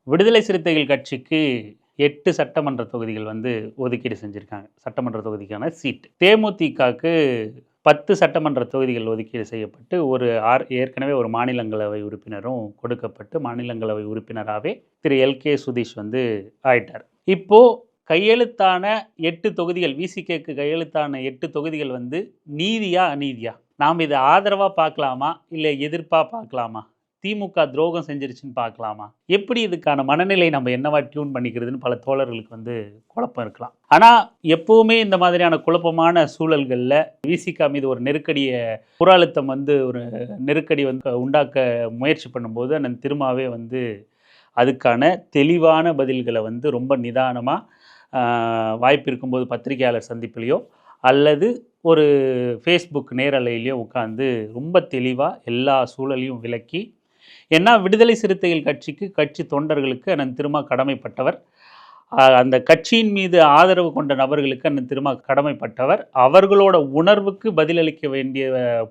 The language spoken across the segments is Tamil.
விடுதலை சிறுத்தைகள் கட்சிக்கு 8 சட்டமன்ற தொகுதிகள் ஒதுக்கீடு செஞ்சிருக்காங்க. சட்டமன்ற தொகுதிக்கான சீட். தேமுதிகக்கு 10 சட்டமன்ற தொகுதிகள் ஒதுக்கீடு செய்யப்பட்டு, ஏற்கனவே ஒரு மாநிலங்களவை உறுப்பினரும் கொடுக்கப்பட்டு, மாநிலங்களவை உறுப்பினராவே திரு எல்.கே. சுதீஷ் ஆயிட்டார். இப்போ கையெழுத்தான 8 தொகுதிகள், விசிகேக்கு கையெழுத்தான 8 தொகுதிகள் நீதியா, அநீதியா? நாம் இதை ஆதரவா பார்க்கலாமா? இல்லை எதிர்ப்பா பார்க்கலாமா? திமுக துரோகம் செஞ்சிருச்சுன்னு பார்க்கலாமா? எப்படி இதுக்கான மனநிலை நம்ம என்னவா டியூன் பண்ணிக்கிறதுன்னு பல தோழர்களுக்கு குழப்பம் இருக்கலாம். ஆனால் எப்பவுமே இந்த மாதிரியான குழப்பமான சூழல்களில் விசிக மீது ஒரு நெருக்கடியை, புற அழுத்தம் ஒரு நெருக்கடி உண்டாக்க முயற்சி பண்ணும்போது அண்ணன் திருமாவே அதுக்கான தெளிவான பதில்களை ரொம்ப நிதானமாக வாய்ப்பு இருக்கும்போது பத்திரிகையாளர் சந்திப்பிலையோ அல்லது ஒரு ஃபேஸ்புக் நேரலையிலையோ உட்காந்து ரொம்ப தெளிவாக எல்லா சூழலையும் விளக்கி, ஏன்னா விடுதலை சிறுத்தைகள் கட்சிக்கு, கட்சி தொண்டர்களுக்கு அண்ணன் திருமா கடமைப்பட்டவர். அந்த கட்சியின் மீது ஆதரவு கொண்ட நபர்களுக்கு அண்ணன் திருமா கடமைப்பட்டவர். அவர்களோட உணர்வுக்கு பதிலளிக்க வேண்டிய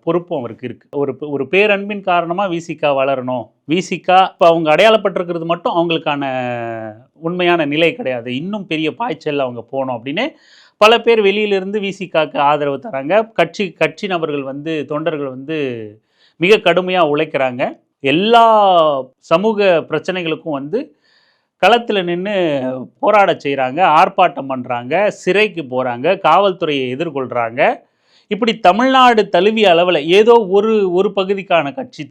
பொறுப்பும் அவருக்கு இருக்குது. ஒரு பேரன்பின் காரணமாக விசிகா வளரணும், விசிகா இப்போ அவங்க அடையாளப்பட்டிருக்கிறது மட்டும் அவங்களுக்கான உண்மையான நிலை கிடையாது, இன்னும் பெரிய பாய்ச்சல் அவங்க போகணும் அப்படின்னு பல பேர் வெளியிலிருந்து விசிகாக்கு ஆதரவு தராங்க. கட்சி நபர்கள் தொண்டர்கள் மிக கடுமையாக உழைக்கிறாங்க. எல்லா சமூக பிரச்சனைகளுக்கும் களத்தில் நின்று போராட செய்கிறாங்க, ஆர்ப்பாட்டம் பண்ணுறாங்க, சிறைக்கு போகிறாங்க, காவல்துறையை எதிர்கொள்கிறாங்க. இப்படி தமிழ்நாடு தழுவிய அளவில் ஏதோ ஒரு பகுதிக்கான கட்சி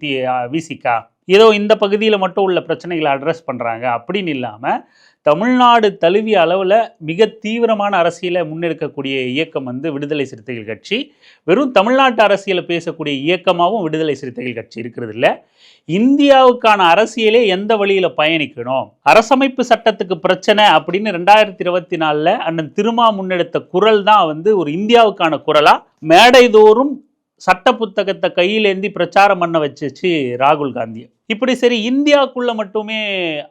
விசிகா ஏதோ இந்த பகுதியில் மட்டும் உள்ள பிரச்சனைகளை அட்ரஸ் பண்ணுறாங்க அப்படின்னு இல்லாமல், தமிழ்நாடு தழுவிய அளவில் மிக தீவிரமான அரசியலை முன்னெடுக்கக்கூடிய இயக்கம் விடுதலை சிறுத்தைகள் கட்சி. வெறும் தமிழ்நாட்டு அரசியலை பேசக்கூடிய இயக்கமாகவும் விடுதலை சிறுத்தைகள் கட்சி இருக்கிறது இல்லை. இந்தியாவுக்கான அரசியலே எந்த வழியில் பயணிக்கணும், அரசமைப்பு சட்டத்துக்கு பிரச்சனை அப்படின்னு 2024 அண்ணன் திருமா முன்னெடுத்த குரல் தான் ஒரு இந்தியாவுக்கான குரலா மேடைதோறும் சட்ட புத்தகத்தை கையிலேந்தி பிரச்சாரம் பண்ண வச்சிச்சு ராகுல் காந்தி. இப்படி சரி, இந்தியாவுக்குள்ள மட்டுமே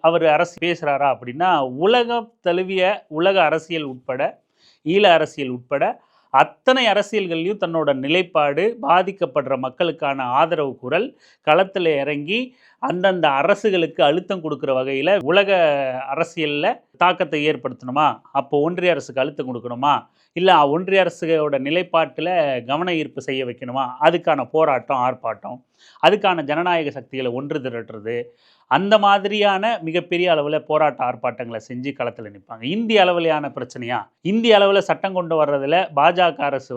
அவர் அரசு பேசுகிறாரா அப்படின்னா, உலகம் தழுவிய உலக அரசியல் உட்பட, ஈழ அரசியல் உட்பட அத்தனை அரசியல்கள்லையும் தன்னோட நிலைப்பாடு, பாதிக்கப்படுற மக்களுக்கான ஆதரவு குரல், களத்தில் இறங்கி அந்தந்த அரசுகளுக்கு அழுத்தம் கொடுக்குற வகையில் உலக அரசியலில் தாக்கத்தை ஏற்படுத்தணுமா, அப்போ ஒன்றிய அரசுக்கு அழுத்தம் கொடுக்கணுமா, இல்லை ஒன்றிய அரசோட நிலைப்பாட்டில் கவன ஈர்ப்பு செய்ய வைக்கணுமா, அதுக்கான போராட்டம், ஆர்ப்பாட்டம், அதுக்கான ஜனநாயக சக்திகளை ஒன்று திரட்டுறது, அந்த மாதிரியான மிகப்பெரிய அளவில் போராட்ட ஆர்ப்பாட்டங்களை செஞ்சு களத்தில் நிற்பாங்க. இந்திய அளவிலான பிரச்சனையா, இந்திய அளவில் சட்டம் கொண்டு வர்றதில் பாஜக அரசு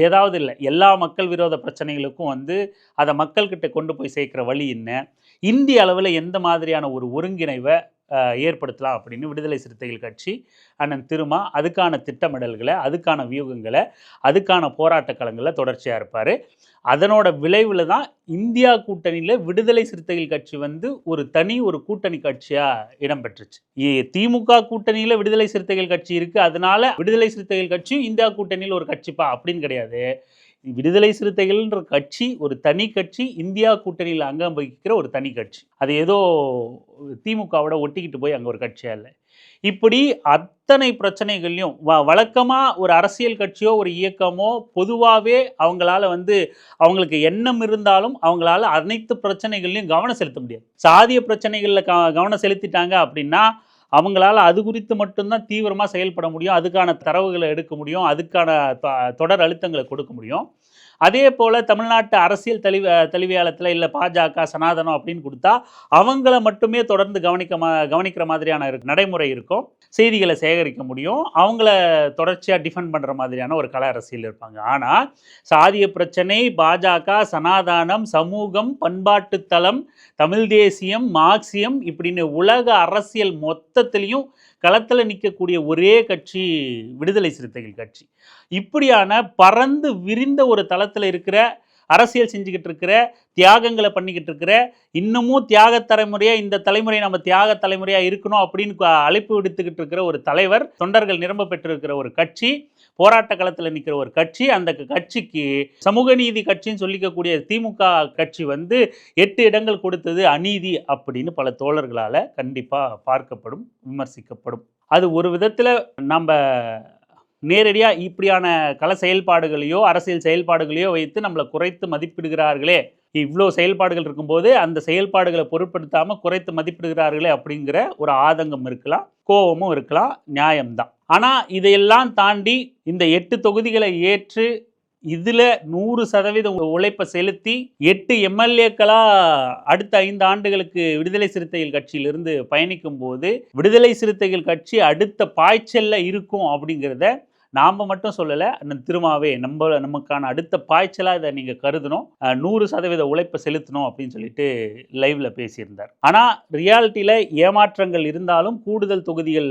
ஏதாவது இல்லை, எல்லா மக்கள் விரோத பிரச்சனைகளுக்கும் அதை மக்கள்கிட்ட கொண்டு போய் சேர்க்குற வழி என்ன, இந்திய அளவில் எந்த மாதிரியான ஒரு ஒருங்கிணைவை ஏற்படுத்தலாம் அப்படின்னு விடுதலை சிறுத்தைகள் கட்சி அண்ணன் திருமா அதுக்கான திட்டமிடல்களை, அதுக்கான வியூகங்களை, அதுக்கான போராட்ட களங்களில் தொடர்ச்சியாக இருப்பார். அதனோட விளைவில் தான் இந்தியா கூட்டணியில் விடுதலை சிறுத்தைகள் கட்சி ஒரு கூட்டணி கட்சியாக இடம்பெற்றுச்சு. திமுக கூட்டணியில் விடுதலை சிறுத்தைகள் கட்சி இருக்குது, அதனால விடுதலை சிறுத்தைகள் கட்சியும் இந்தியா கூட்டணியில் ஒரு கட்சிப்பா அப்படின்னு கிடையாது. விடுதலை சிறுத்தைகள்ன்ற கட்சி ஒரு தனி கட்சி, இந்தியா கூட்டணியில் அங்கம் வகிக்கிற ஒரு தனி கட்சி. அது ஏதோ திமுகவோட ஒட்டிக்கிட்டு போய் அங்கே ஒரு கட்சியாக இல்லை. இப்படி அத்தனை பிரச்சனைகள்லையும் வழக்கமாக ஒரு அரசியல் கட்சியோ ஒரு இயக்கமோ பொதுவாகவே அவங்களால அவங்களுக்கு எண்ணம் இருந்தாலும் அவங்களால அனைத்து பிரச்சனைகள்லையும் கவனம் செலுத்த முடியாது. சாதிய பிரச்சனைகளில் கவனம் செலுத்திட்டாங்க அப்படின்னா அவங்களால அது குறித்து மட்டும்தான் தீவிரமாக செயல்பட முடியும், அதுக்கான தரவுகளை எடுக்க முடியும், அதுக்கான தொடர் அழுத்தங்களை கொடுக்க முடியும். அதே போல் தமிழ்நாட்டு அரசியல் தெளிவியாளத்தில் இல்லை பாஜக, சனாதனம் அப்படின்னு கொடுத்தா அவங்கள மட்டுமே தொடர்ந்து கவனிக்கிற மாதிரியான நடைமுறை இருக்கும், செய்திகளை சேகரிக்க முடியும், அவங்கள தொடர்ச்சியாக டிஃபெண்ட் பண்ணுற மாதிரியான ஒரு கல அரசியல் இருப்பாங்க. ஆனால் சாதிய பிரச்சனை, பாஜக, சனாதானம், சமூகம், பண்பாட்டு தளம், தமிழ் தேசியம், மார்க்சியம் இப்படின்னு உலக அரசியல் மொத்தத்திலையும் களத்தில் நிற்கக்கூடிய ஒரே கட்சி விடுதலை சிறுத்தைகள் கட்சி. இப்படியான பறந்து விரிந்த ஒரு தளத்தில் இருக்கிற, அரசியல் செஞ்சுக்கிட்டு இருக்கிற, தியாகங்களை பண்ணிக்கிட்டு இருக்கிற, இன்னமும் தியாக தலைமுறையாக இந்த தலைமுறை நம்ம தியாக தலைமுறையாக இருக்கணும் அப்படின்னு அழைப்பு விடுத்துக்கிட்டு இருக்கிற ஒரு தலைவர், தொண்டர்கள் நிரம்ப பெற்றிருக்கிற ஒரு கட்சி, போராட்ட களத்தில் நிற்கிற ஒரு கட்சி. அந்த கட்சிக்கு சமூக நீதி கட்சின்னு சொல்லிக்கக்கூடிய திமுக கட்சி 8 இடங்கள் கொடுத்தது அநீதி அப்படின்னு பல தோழர்களால் கண்டிப்பாக பார்க்கப்படும், விமர்சிக்கப்படும். அது ஒரு விதத்தில் நம்ம நேரடியாக இப்படியான கள செயல்பாடுகளையோ அரசியல் செயல்பாடுகளையோ வைத்து நம்மளை குறைத்து மதிப்பிடுகிறார்களே, இவ்வளோ செயல்பாடுகள் இருக்கும்போது அந்த செயல்பாடுகளை பொருட்படுத்தாமல் குறைத்து மதிப்பிடுகிறார்களே அப்படிங்கிற ஒரு ஆதங்கம் இருக்கலாம், கோபமும் இருக்கலாம், நியாயம்தான். ஆனால் இதையெல்லாம் தாண்டி இந்த 8 தொகுதிகளை ஏற்று இதில் 100% உழைப்பை செலுத்தி 8 எம்எல்ஏக்களா அடுத்த 5 ஆண்டுகளுக்கு விடுதலை சிறுத்தைகள் கட்சியிலிருந்து பயணிக்கும் போது விடுதலை சிறுத்தைகள் கட்சி அடுத்த பாய்ச்சல்ல இருக்கும் அப்படிங்கிறத நாம் மட்டும் சொல்லலை, திருமாவே நமக்கான அடுத்த பாய்ச்சலாக இதை நீங்கள் கருதணும், 100% உழைப்பை செலுத்தணும் அப்படின்னு சொல்லிட்டு லைவ்ல பேசியிருந்தார். ஆனால் ரியாலிட்டியில் ஏமாற்றங்கள் இருந்தாலும் கூடுதல் தொகுதிகள்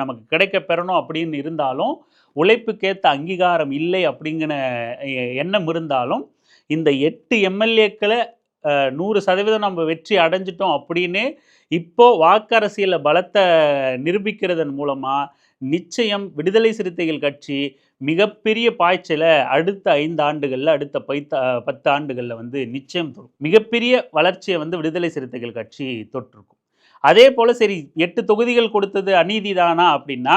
நமக்கு கிடைக்க பெறணும் அப்படின்னு இருந்தாலும் உழைப்புக்கேற்ற அங்கீகாரம் இல்லை அப்படிங்கிற எண்ணம் இருந்தாலும் இந்த 8 எம்எல்ஏக்களை 100% நம்ம வெற்றி அடைஞ்சிட்டோம் அப்படின்னு இப்போ வாக்கரசியலில் பலத்தை நிரூபிக்கிறதன் மூலமாக நிச்சயம் விடுதலை சிறுத்தைகள் கட்சி மிகப்பெரிய பாய்ச்சலை அடுத்த 5 ஆண்டுகளில் அடுத்த 10 ஆண்டுகளில் வந்து நிச்சயம் தொடும். மிகப்பெரிய வளர்ச்சியை வந்து விடுதலை சிறுத்தைகள் கட்சி தொட்டிருக்கும். அதே போல் சரி 8 தொகுதிகள் கொடுத்தது அநீதி தானா அப்படின்னா,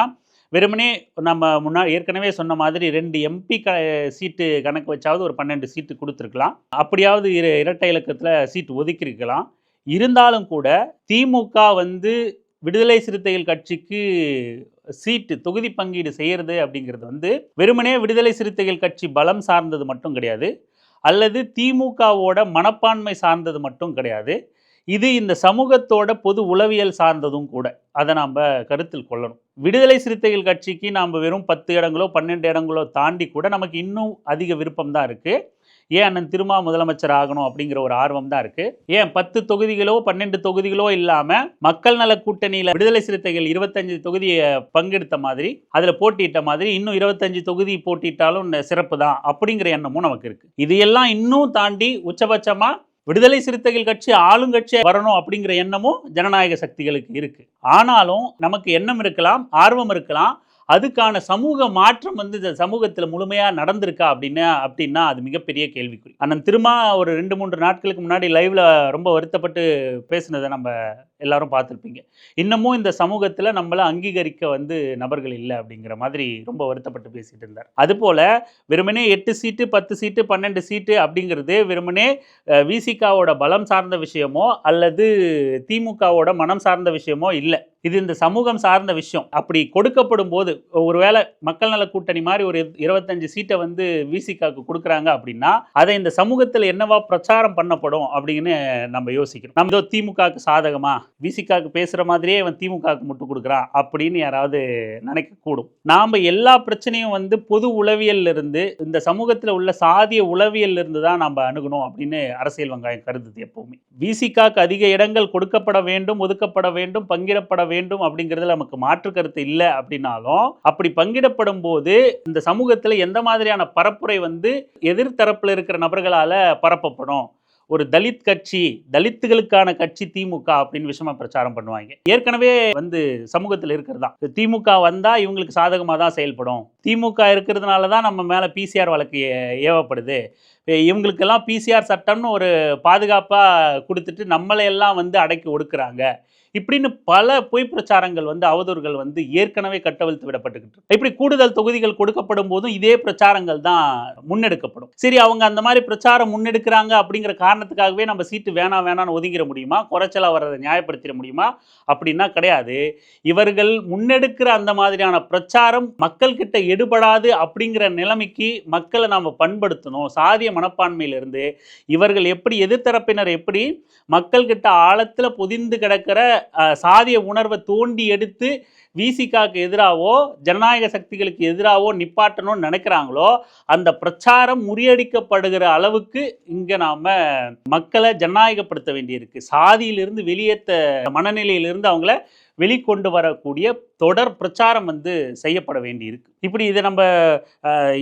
வெறுமனே நம்ம ஏற்கனவே சொன்ன மாதிரி 2 எம்பி சீட்டு கணக்கு வச்சாவது ஒரு 12 சீட்டு கொடுத்துருக்கலாம், அப்படியாவது இரட்டை இலக்கத்தில் சீட்டு ஒதுக்கியிருக்கலாம். இருந்தாலும் கூட திமுக வந்து விடுதலை சிறுத்தைகள் கட்சிக்கு சீட்டு தொகுதி பங்கீடு செய்கிறது அப்படிங்கிறது வந்து வெறுமனே விடுதலை சிறுத்தைகள் கட்சி பலம் சார்ந்தது மட்டும் கிடையாது, அல்லது திமுகவோட மனப்பான்மை சார்ந்தது மட்டும் கிடையாது, இது இந்த சமூகத்தோட பொது உளவியல் சார்ந்ததும் கூட. அதை நாம் கருத்தில் கொள்ளணும். விடுதலை சிறுத்தைகள் கட்சிக்கு நாம் வெறும் 10 இடங்களோ 12 இடங்களோ தாண்டி கூட நமக்கு இன்னும் அதிக விருப்பம் தான் இருக்குது. ஏன் அண்ணன் திருமா முதலமைச்சர் ஆகணும் அப்படிங்கிற ஒரு ஆர்வம் தான் இருக்குது. ஏன் 10 தொகுதிகளோ 12 தொகுதிகளோ இல்லாமல் மக்கள் நல கூட்டணியில் விடுதலை சிறுத்தைகள் 25 தொகுதியை பங்கெடுத்த மாதிரி, அதில் போட்டியிட்ட மாதிரி இன்னும் 25 தொகுதி போட்டியிட்டாலும் சிறப்பு தான் அப்படிங்கிற எண்ணமும் நமக்கு இருக்குது. இதையெல்லாம் இன்னும் தாண்டி உச்சபட்சமாக விடுதலை சிறுத்தைகள் கட்சி ஆளுங்கட்சி வரணும் அப்படிங்கிற எண்ணமும் ஜனநாயக சக்திகளுக்கு இருக்கு. ஆனாலும் நமக்கு எண்ணம் இருக்கலாம், ஆர்வம் இருக்கலாம், அதுக்கான சமூக மாற்றம் வந்து இந்த சமூகத்தில் முழுமையாக நடந்திருக்கா அப்படின்னா அது மிகப்பெரிய கேள்விக்குறி. அண்ணன் திருமா ஒரு 2-3 நாட்களுக்கு முன்னாடி லைவ்ல ரொம்ப வருத்தப்பட்டு பேசுனதை நம்ம எல்லாரும் பார்த்துருப்பீங்க. இன்னமும் இந்த சமூகத்தில் நம்மளை அங்கீகரிக்க வந்து நபர்கள் இல்லை அப்படிங்கிற மாதிரி ரொம்ப வருத்தப்பட்டு பேசிட்டு இருந்தார். அதுபோல் வெறுமனே 8 சீட்டு 10 சீட்டு 12 சீட்டு அப்படிங்கிறது வெறுமனே விசிகாவோட பலம் சார்ந்த விஷயமோ அல்லது திமுகவோட மனம் சார்ந்த விஷயமோ இல்லை. இது இந்த சமூகம் சார்ந்த விஷயம். அப்படி கொடுக்கப்படும் போது ஒருவேளை மக்கள் நல கூட்டணி மாதிரி ஒரு 25 சீட்டை வந்து விசிகாக்கு கொடுக்குறாங்க அப்படின்னா அதை இந்த சமூகத்தில் என்னவா பிரச்சாரம் பண்ணப்படும் அப்படின்னு நம்ம யோசிக்கணும். நம்ம திமுகக்கு சாதகமா விசிகாக்கு பேசுகிற மாதிரியே இவன் திமுகக்கு முட்டு கொடுக்குறான் அப்படின்னு யாராவது நினைக்கக்கூடும். நாம் எல்லா பிரச்சனையும் வந்து பொது உளவியல்ல இருந்து இந்த சமூகத்தில் உள்ள சாதிய உளவியல்ல இருந்து தான் நம்ம அணுகணும் அப்படின்னு அரசியல் வெங்காயம் கருதுது. எப்பவுமே விசிகாக்கு அதிக இடங்கள் கொடுக்கப்பட வேண்டும், ஒதுக்கப்பட வேண்டும், பங்கிடப்பட வேண்டும் அப்படிங்கிறதுல நமக்கு மாற்று கருத்து இல்லை. அப்படின்னாலும் அப்படி பங்கிடப்படும் போது இந்த சமூகத்தில் எந்த மாதிரியான பரப்புரை வந்து எதிர்த்தரப்பில் இருக்கிற நபர்களால பரப்பப்படும். ஒரு தலித் கட்சி, தலித்துகளுக்கான கட்சி திமுக அப்படின்னு விஷயமா பிரச்சாரம் பண்ணுவாங்க. ஏற்கனவே வந்து சமூகத்தில் இருக்கிறது தான், திமுக வந்தா இவங்களுக்கு சாதகமாக தான் செயல்படும், திமுக இருக்கிறதுனால தான் நம்ம மேலே பிசிஆர் வழக்கு ஏவப்படுது, இவங்களுக்கெல்லாம் பிசிஆர் சட்டம்னு ஒரு பாதுகாப்பாக கொடுத்துட்டு நம்மளையெல்லாம் வந்து அடக்கி ஒடுக்குறாங்க, இப்படின்னு பல பொய் பிரச்சாரங்கள் வந்து அவதூறுகள் வந்து ஏற்கனவே கட்டவிழ்த்து விடப்பட்டுக்கிட்டு. இப்படி கூடுதல் தொகுதிகள் கொடுக்கப்படும் போதும் இதே பிரச்சாரங்கள் தான் முன்னெடுக்கப்படும். சரி, அவங்க அந்த மாதிரி பிரச்சாரம் முன்னெடுக்கிறாங்க அப்படிங்கிற காரணத்துக்காகவே நம்ம சீட்டு வேணான்னு ஒதுங்கிட முடியுமா, குறைச்சலா வர்றதை நியாயப்படுத்திட முடியுமா அப்படின்னா கிடையாது. இவர்கள் முன்னெடுக்கிற அந்த மாதிரியான பிரச்சாரம் மக்கள் கிட்ட எடுபடாது அப்படிங்கிற நிலைமைக்கு மக்களை நாம் பண்படுத்தணும். சாதிய மனப்பான்மையிலிருந்து இவர்கள் எப்படி, எதிர்த்தரப்பினர் எப்படி மக்கள் கிட்ட ஆழத்தில் பொதிந்து கிடக்கிற சாதிய உணர்வை தோண்டி எடுத்து விசிகாக்கு எதிராவோ ஜனநாயக சக்திகளுக்கு எதிராவோ நிப்பாட்டணும்னு நினைக்கிறாங்களோ அந்த பிரச்சாரம் முறியடிக்கப்படுகிற அளவுக்கு இங்க நாம மக்களை ஜனநாயகப்படுத்த வேண்டியிருக்கு. சாதியிலிருந்து வெளியேற்ற மனநிலையிலிருந்து அவங்கள வெளிக்கொண்டு வரக்கூடிய தொடர் பிரச்சாரம் வந்து செய்யப்பட வேண்டி இருக்கு. இப்படி இதை நம்ம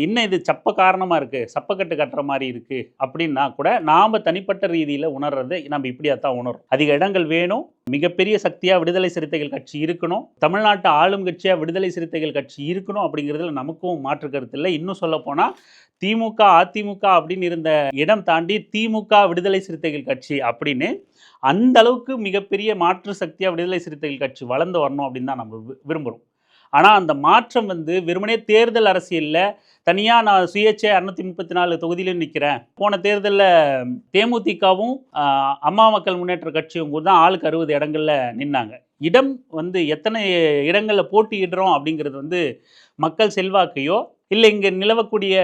இன்னும் இது சப்ப காரணமாக இருக்குது, சப்பக்கட்டு கட்டுற மாதிரி இருக்குது அப்படின்னா கூட நாம் தனிப்பட்ட ரீதியில் உணர்றது நம்ம இப்படியா தான் உணரும். அதிக இடங்கள் வேணும், மிகப்பெரிய சக்தியாக விடுதலை சிறுத்தைகள் கட்சி இருக்கணும், தமிழ்நாட்டு ஆளும் கட்சியாக விடுதலை சிறுத்தைகள் கட்சி இருக்கணும் அப்படிங்கிறதுல நமக்கும் மாற்று கருத்து இல்லை. இன்னும் சொல்ல போனால் திமுக அதிமுக அப்படின்னு இருந்த இடம் தாண்டி திமுக விடுதலை சிறுத்தைகள் கட்சி அப்படின்னு அந்த அளவுக்கு மிகப்பெரிய மாற்று சக்தியாக விடுதலை சிறுத்தைகள் கட்சி வளர்ந்து வரணும் அப்படின்னு தான் நம்ம விரும்புகிறோம். ஆனால் அந்த மாற்றம் வந்து வெறுமனே தேர்தல் அரசியலில் தனியாக நான் சுயேட்சை 634 தொகுதியிலும் நிற்கிறேன். போன தேர்தலில் தேமுதிகவும் அம்மா மக்கள் முன்னேற்ற கட்சியும் கூட தான் ஆளுக்கு 60 இடங்களில் நின்னாங்க. இடம் வந்து எத்தனை இடங்களில் போட்டியிடுறோம் அப்படிங்கிறது வந்து மக்கள் செல்வாக்கையோ இல்லை இங்கே நிலவக்கூடிய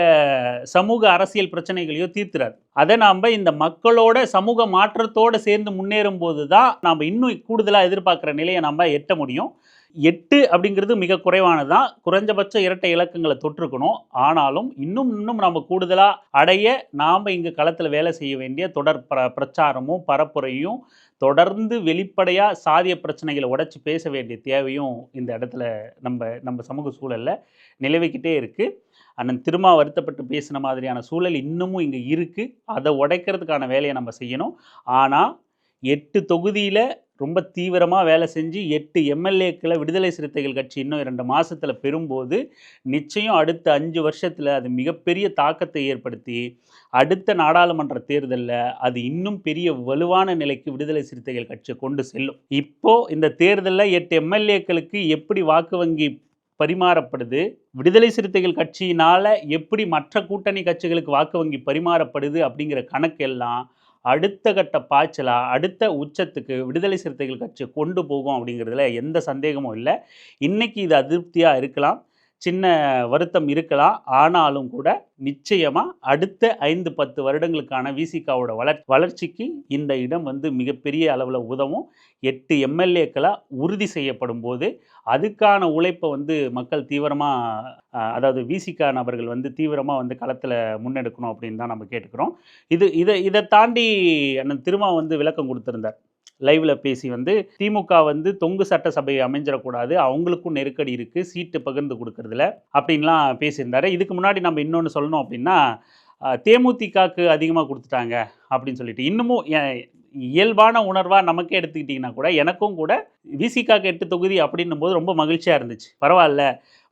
சமூக அரசியல் பிரச்சனைகளையோ தீர்த்துறாது. அதை நாம் இந்த மக்களோட சமூக மாற்றத்தோடு சேர்ந்து முன்னேறும் போது தான் நாம் இன்னும் கூடுதலாக எதிர்பார்க்குற நிலையை நம்ம எட்ட முடியும். 8 அப்படிங்கிறது மிக குறைவானது தான். குறைஞ்சபட்ச இரட்டை இலக்கங்களை தொற்றுக்கணும். ஆனாலும் இன்னும் நம்ம கூடுதலாக அடைய நாம் இங்கே களத்தில் வேலை செய்ய வேண்டிய தொடர் பிரச்சாரமும் பரப்புரையும் தொடர்ந்து வெளிப்படையாக சாதிய பிரச்சனைகளை உடைச்சி பேச வேண்டிய தேவையும் இந்த இடத்துல நம்ம சமூக சூழலில் நிலவிக்கிட்டே இருக்குது. அண்ணன் திருமா வருத்தப்பட்டு பேசின மாதிரியான சூழல் இன்னமும் இங்கே இருக்குது. அதை உடைக்கிறதுக்கான வேலையை நம்ம செய்யணும். ஆனால் 8 தொகுதியில் ரொம்ப தீவிரமாக வேலை செஞ்சு 8 எம்எல்ஏக்களை விடுதலை சிறுத்தைகள் கட்சி இன்னும் 2 மாதத்தில் பெறும்போது நிச்சயம் அடுத்த 5 வருஷத்தில் அது மிகப்பெரிய தாக்கத்தை ஏற்படுத்தி அடுத்த நாடாளுமன்ற தேர்தலில் அது இன்னும் பெரிய வலுவான நிலைக்கு விடுதலை சிறுத்தைகள் கட்சியை கொண்டு செல்லும். இப்போது இந்த தேர்தலில் 8 எம்எல்ஏக்களுக்கு எப்படி வாக்கு வங்கி பரிமாறப்படுது, விடுதலை சிறுத்தைகள் கட்சியினால் எப்படி மற்ற கூட்டணி கட்சிகளுக்கு வாக்கு வங்கி பரிமாறப்படுது அப்படிங்கிற கணக்கெல்லாம் அடுத்த கட்ட பாய்ச்சலா அடுத்த உச்சத்துக்கு விடுதலை சிறுத்தைகள் கட்சி கொண்டு போகும் அப்படிங்கிறதுல எந்த சந்தேகமும் இல்லை. இன்னைக்கு இது அதிருப்தியாக இருக்கலாம், சின்ன வருத்தம் இருக்கலாம். ஆனாலும் கூட நிச்சயமாக அடுத்த 5-10 வருடங்களுக்கான விசிகாவோட வளர்ச்சிக்கு இந்த இடம் வந்து மிகப்பெரிய அளவில் உதவும். 8 எம்எல்ஏக்களாக உறுதி செய்யப்படும் போது அதுக்கான உழைப்பை வந்து மக்கள் தீவிரமாக, அதாவது விசிகா நபர்கள் வந்து தீவிரமாக வந்து களத்தில் முன்னெடுக்கணும் அப்படின்னு தான் நம்ம கேட்டுக்கிறோம். இதை தாண்டி அண்ணன் திருமா வந்து விளக்கம் கொடுத்துருந்தார். லைவ்ல பேசி வந்து திமுக வந்து தொங்கு சட்டசபை அமைஞ்சிடக்கூடாது, அவங்களுக்கும் நெருக்கடி இருக்குது சீட்டு பகிர்ந்து கொடுக்கறதுல அப்படின்லாம் பேசியிருந்தாரு. இதுக்கு முன்னாடி நம்ம இன்னொன்று சொல்லணும் அப்படின்னா, தேமுதிகக்கு அதிகமாக கொடுத்துட்டாங்க அப்படின்னு சொல்லிட்டு இன்னமும் இயல்பான உணர்வாக நமக்கே எடுத்துக்கிட்டிங்கன்னா கூட எனக்கும் கூட விசிகாக்கு 8 தொகுதி அப்படின்னும் போது ரொம்ப மகிழ்ச்சியாக இருந்துச்சு. பரவாயில்ல,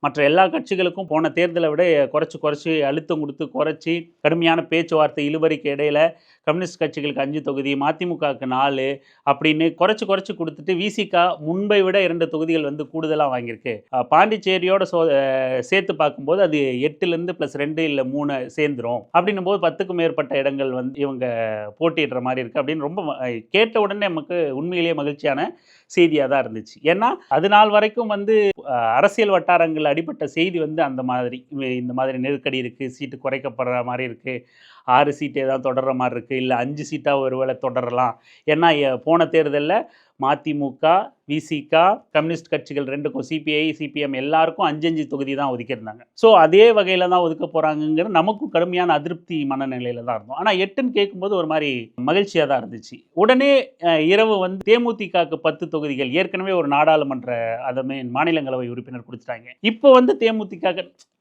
மற்ற எல்லா கட்சிகளுக்கும் போன தேர்தலை விட குறைச்சி அழுத்தம் கொடுத்து குறைச்சி கடுமையான பேச்சுவார்த்தை இழுபறிக்கு இடையில கம்யூனிஸ்ட் கட்சிகளுக்கு 5 தொகுதி, மதிமுகவுக்கு 4 அப்படின்னு குறைச்சி கொடுத்துட்டு விசிகா முன்பை விட 2 தொகுதிகள் வந்து கூடுதலாக வாங்கியிருக்கு. பாண்டிச்சேரியோட சேர்த்து பார்க்கும்போது அது 8லேருந்து +2 இல்லை 3 சேர்ந்துரும் அப்படின்னும் போது 10க்கும் மேற்பட்ட இடங்கள் வந்து இவங்க போட்டியிடுற மாதிரி இருக்குது அப்படின்னு ரொம்ப கேட்ட உடனே நமக்கு உண்மையிலேயே மகிழ்ச்சியான செய்தியாக தான் இருந்துச்சு. ஏன்னா அது நாள் வரைக்கும் வந்து அரசியல் வட்டாரங்கள் அடிப்பட்ட செய்தி வந்து இந்த மாதிரி நெருக்கடி இருக்குது, சீட்டு குறைக்கப்படுற மாதிரி இருக்குது, 6 சீட்டே தான் தொடர்ற மாதிரி இருக்குது, இல்லை 5 சீட்டாக ஒருவேளை தொடரலாம். ஏன்னா போன தேர்தலில் மதிமுக, விசிகா, கம்யூனிஸ்ட் கட்சிகள் 2க்கும் சிபிஐ, சிபிஎம் எல்லாருக்கும் 5 தொகுதி தான் ஒதுக்கியிருந்தாங்க. ஸோ அதே வகையில் தான் ஒதுக்க போகிறாங்கங்கிற நமக்கும் கடுமையான அதிருப்தி மனநிலையில் தான் இருந்தோம். ஆனால் 8ன்னு கேட்கும்போது ஒரு மாதிரி மகிழ்ச்சியாக தான் இருந்துச்சு. உடனே இரவு வந்து தேமுதிகக்கு 10 தொகுதிகள், ஏற்கனவே ஒரு நாடாளுமன்ற மாநிலங்களவை உறுப்பினர் கொடுத்துட்டாங்க. இப்போ வந்து தேமுதிக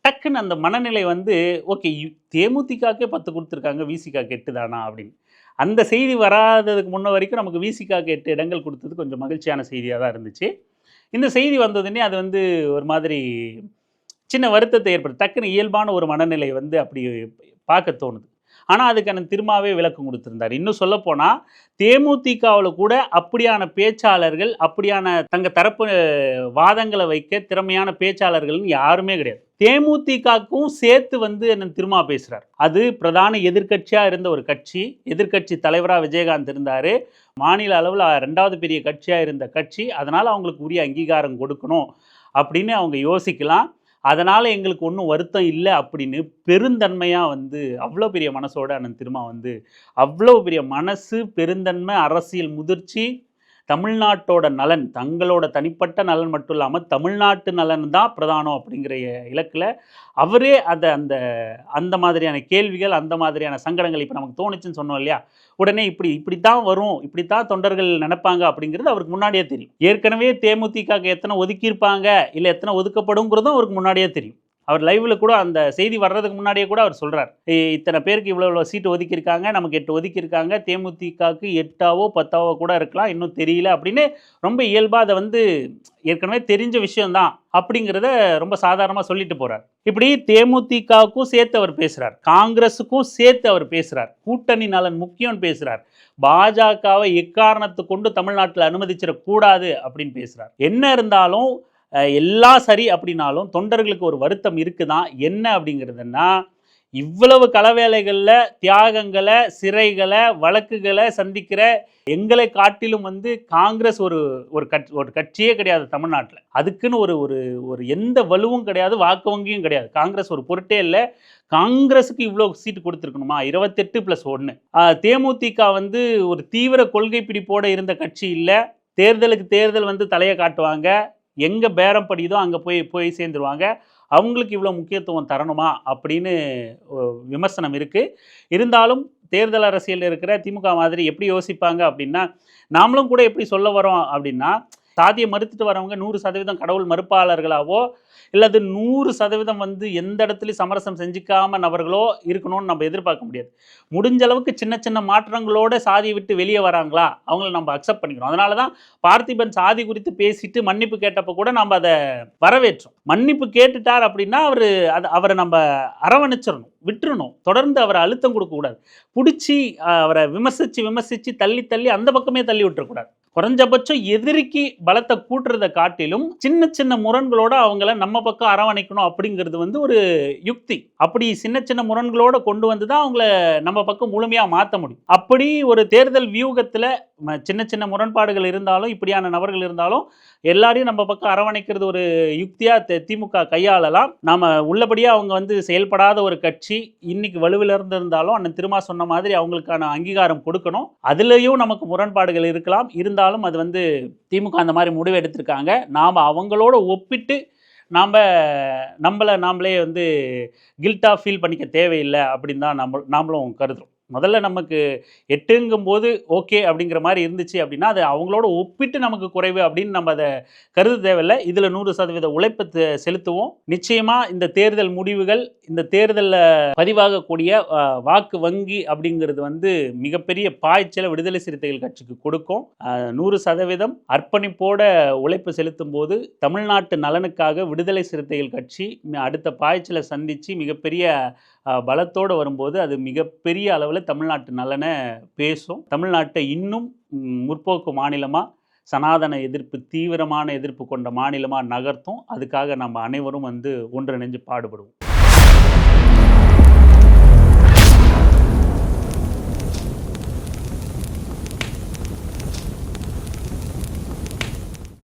டக்குன்னு அந்த மனநிலை வந்து ஓகே, தேமுதிகக்கே 10 கொடுத்துருக்காங்க, விசிகாக்கு 8 தானா அப்படின்னு. அந்த செய்தி வராததுக்கு முன்ன வரைக்கும் நமக்கு விசிகாக்கு 8 இடங்கள் கொடுத்தது கொஞ்சம் மகிழ்ச்சியான செய்தியாக தான் இருந்துச்சு. இந்த செய்தி வந்ததுன்னே அது வந்து ஒரு மாதிரி சின்ன வருத்தத்தை ஏற்படுது. டக்குன்னு இயல்பான ஒரு மனநிலை வந்து அப்படி பார்க்க தோணுது. ஆனால் அதுக்கான திருமாவே விளக்கம் கொடுத்துருந்தார். இன்னும் சொல்லப்போனால் தேமுதிகவில் கூட அப்படியான பேச்சாளர்கள், அப்படியான தங்க தரப்பு வாதங்களை வைக்க திறமையான பேச்சாளர்கள்னு யாருமே கிடையாது. தேமுதிகக்கும் சேர்த்து வந்து என்ன திருமா பேசுகிறார். அது பிரதான எதிர்கட்சியாக இருந்த ஒரு கட்சி, எதிர்கட்சி தலைவராக விஜயகாந்த் இருந்தார், மாநில அளவில் 2வது பெரிய கட்சியாக இருந்த கட்சி. அதனால் அவங்களுக்கு உரிய அங்கீகாரம் கொடுக்கணும் அப்படின்னு அவங்க யோசிக்கலாம். அதனால் எங்களுக்கு ஒன்றும் வருத்தம் இல்லை அப்படின்னு பெருந்தன்மையாக வந்து அவ்வளோ பெரிய மனசோட அண்ணன் திருமா வந்து அவ்வளோ பெரிய மனசு, பெருந்தன்மை, அரசியல் முதிர்ச்சி, தமிழ்நாட்டோட நலன், தங்களோட தனிப்பட்ட நலன் மட்டும் இல்லாமல் தமிழ்நாட்டு நலன் தான் பிரதானம் அப்படிங்கிற இலக்கில் அவரே அந்த மாதிரியான கேள்விகள், அந்த மாதிரியான சங்கடங்கள் இப்போ நமக்கு தோணுச்சுன்னு சொன்னோம் இல்லையா, உடனே இப்படித்தான் வரும், இப்படித்தான் தொண்டர்கள் நினைப்பாங்க அப்படிங்கிறது அவருக்கு முன்னாடியே தெரியும். ஏற்கனவே தேமுதிகக்கு எத்தனை ஒதுக்கியிருப்பாங்க இல்லை எத்தனை ஒதுக்கப்படுங்கிறதும் அவருக்கு முன்னாடியே தெரியும். அவர் லைவ்ல கூட அந்த செய்தி வர்றதுக்கு முன்னாடியே கூட அவர் சொல்கிறார், இத்தனை பேருக்கு இவ்வளோ சீட்டு ஒதுக்கியிருக்காங்க, நமக்கு 8 ஒதுக்கியிருக்காங்க, தேமுதிகக்கு 8ஆவோ 10ஆவோ கூட இருக்கலாம், இன்னும் தெரியல அப்படின்னு ரொம்ப இயல்பாக அதை வந்து ஏற்கனவே தெரிஞ்ச விஷயம்தான் அப்படிங்கிறத ரொம்ப சாதாரணமாக சொல்லிட்டு போகிறார். இப்படி தேமுதிகவுக்கும் சேர்த்து அவர் பேசுகிறார், காங்கிரஸுக்கும் சேர்த்து அவர் பேசுகிறார், கூட்டணி நலன் முக்கியம்னு பேசுகிறார், பாஜகவை எக்காரணத்தை கொண்டு தமிழ்நாட்டில் அனுமதிச்சிடக்கூடாது அப்படின்னு பேசுகிறார். என்ன இருந்தாலும் எல்லாம் சரி அப்படின்னாலும் தொண்டர்களுக்கு ஒரு வருத்தம் இருக்குதான். என்ன அப்படிங்கிறதுன்னா, இவ்வளவு களவேலைகளில் தியாகங்களை, சிறைகளை, வழக்குகளை சந்திக்கிற எங்களை காட்டிலும் வந்து காங்கிரஸ் ஒரு ஒரு கட்சியே கிடையாது தமிழ்நாட்டில். அதுக்குன்னு ஒரு ஒரு ஒரு எந்த வலுவும் கிடையாது, வாக்கு வங்கியும் கிடையாது. காங்கிரஸ் ஒரு பொருட்டே இல்லை. காங்கிரஸுக்கு இவ்வளோ சீட்டு கொடுத்துருக்கணுமா? 28+1. தேமுதிக வந்து ஒரு தீவிர கொள்கை பிடிப்போடு இருந்த கட்சி இல்லை. தேர்தலுக்கு தேர்தல் வந்து தலையை காட்டுவாங்க. எங்கே பேரம் படியுதோ அங்கே போய் போய் சேர்ந்துருவாங்க. அவங்களுக்கு இவ்வளோ முக்கியத்துவம் தரணுமா அப்படின்னு விமர்சனம் இருக்குது. இருந்தாலும் தேர்தல் அரசியல் இருக்கிற திமுக மாதிரி எப்படி யோசிப்பாங்க அப்படின்னா, நாமளும் கூட எப்படி சொல்ல வரோம் அப்படின்னா, சாதியை மறுத்துட்டு வரவங்க 100% கடவுள் மறுப்பாளர்களாவோ இல்லது 100% வந்து எந்த இடத்துலையும் சமரசம் செஞ்சுக்காம நபர்களோ இருக்கணும்னு நம்ம எதிர்பார்க்க முடியாது. முடிஞ்ச அளவுக்கு சின்ன சின்ன மாற்றங்களோட சாதியை விட்டு வெளியே வராங்களா அவங்கள நம்ம அக்செப்ட் பண்ணிக்கிறோம். அதனால தான் பார்த்திபன் சாதி குறித்து பேசிட்டு மன்னிப்பு கேட்டப்போ கூட நம்ம அதை வரவேற்றோம். மன்னிப்பு கேட்டுட்டார் அப்படின்னா அவரை நம்ம அரவணைச்சிடணும், விட்டுறணும். தொடர்ந்து அவரை அழுத்தம் கொடுக்கக்கூடாது. பிடிச்சி அவரை விமர்சித்து தள்ளி தள்ளி அந்த பக்கமே தள்ளி விட்டுறக்கூடாது. குறைஞ்சபட்சம் எதிரிக்கு பலத்தை கூட்டுறதை காட்டிலும் சின்ன சின்ன முரண்களோட அவங்கள நம்ம பக்கம் அரவணைக்கணும் அப்படிங்கிறது வந்து ஒரு யுக்தி. அப்படி சின்ன சின்ன முரண்களோட கொண்டு வந்து தான் அவங்கள நம்ம பக்கம் முழுமையாக மாற்ற முடியும். அப்படி ஒரு தேர்தல் வியூகத்தில் சின்ன சின்ன முரண்பாடுகள் இருந்தாலும், இப்படியான நபர்கள் இருந்தாலும் எல்லாரையும் நம்ம பக்கம் அரவணைக்கிறது ஒரு யுக்தியாக திமுக கையாளலாம். நாம உள்ளபடியாக அவங்க வந்து செயல்படாத ஒரு கட்சி இன்னைக்கு வலுவில் இருந்திருந்தாலும் அண்ணன் திருமா சொன்ன மாதிரி அவங்களுக்கான அங்கீகாரம் கொடுக்கணும். அதுலேயும் நமக்கு முரண்பாடுகள் இருக்கலாம். இருந்தாலும் அது வந்து திமுக அந்த மாதிரி முடிவு எடுத்திருக்காங்க. நாம் அவங்களோட ஒப்பிட்டு நாமளே வந்து கில்ட்டாக ஃபீல் பண்ணிக்க தேவையில்லை அப்படின்னு தான் நாமளும் கருதுகிறோம். முதல்ல நமக்கு 8ங்கும்போது ஓகே அப்படிங்கிற மாதிரி இருந்துச்சு அப்படின்னா அது அவங்களோட ஒப்பிட்டு நமக்கு குறைவு அப்படின்னு நம்ம அதை கருத தேவையில்லை. இதில் 100% உழைப்பை செலுத்துவோம். நிச்சயமாக இந்த தேர்தல் முடிவுகள், இந்த தேர்தலில் பதிவாகக்கூடிய வாக்கு வங்கி அப்படிங்கிறது வந்து மிகப்பெரிய பாய்ச்சலை விடுதலை சிறுத்தைகள் கட்சிக்கு கொடுக்கும். 100% அர்ப்பணிப்போட உழைப்பு செலுத்தும் போது தமிழ்நாட்டு நலனுக்காக விடுதலை சிறுத்தைகள் கட்சி அடுத்த பாய்ச்சலை சந்தித்து மிகப்பெரிய பலத்தோடு வரும்போது அது மிகப்பெரிய அளவில் தமிழ்நாட்டு நலனை பேசும். தமிழ்நாட்டை இன்னும் முற்போக்கு மாநிலமாக, சனாதன எதிர்ப்பு, தீவிரமான எதிர்ப்பு கொண்ட மாநிலமாக நகர்த்தும். அதுக்காக நம்ம அனைவரும் வந்து ஒன்றிணைஞ்சு பாடுபடுவோம்.